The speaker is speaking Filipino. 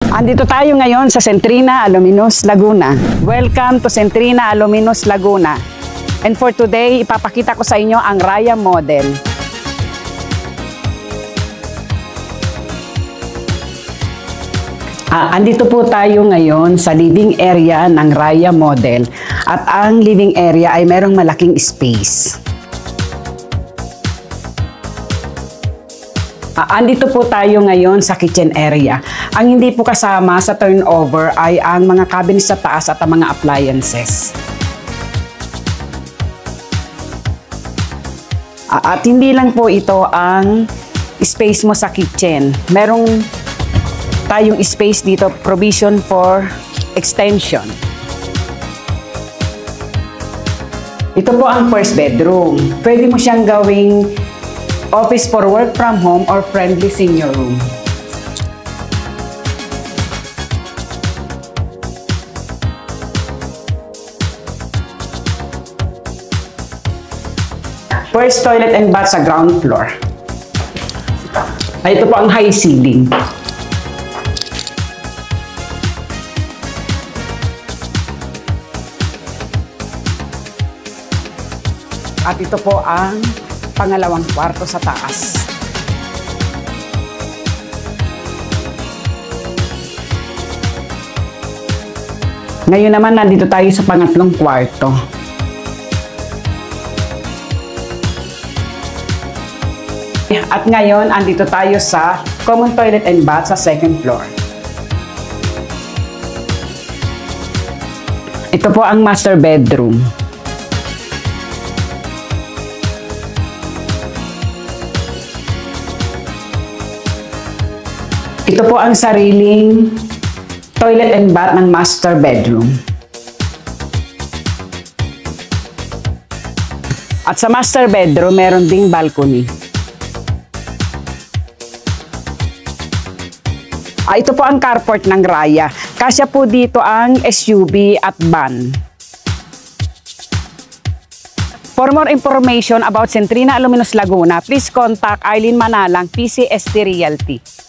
Andito tayo ngayon sa Centrina Aluminos, Laguna. Welcome to Centrina Aluminos, Laguna. And for today, ipapakita ko sa inyo ang Raya model. Andito po tayo ngayon sa living area ng Raya model. At ang living area ay merong malaking space. Andito po tayo ngayon sa kitchen area. Ang hindi po kasama sa turnover ay ang mga cabinets sa taas at ang mga appliances. At hindi lang po ito ang space mo sa kitchen. Merong tayong space dito, provision for extension. Ito po ang first bedroom. Pwede mo siyang gawing office for work from home or friendly senior room. First toilet and bath sa ground floor. Ito po ang high ceiling. At ito po ang pangalawang kwarto sa taas. Ngayon naman, nandito tayo sa pangatlong kwarto. At ngayon, andito tayo sa common toilet and bath sa second floor. Ito po ang master bedroom. Ito po ang sariling toilet and bath ng master bedroom. At sa master bedroom, meron ding balcony. Ito po ang carport ng Raya. Kasya po dito ang SUV at van. For more information about Centrina Aluminos, Laguna, please contact Eileen Manalang, PCST Realty.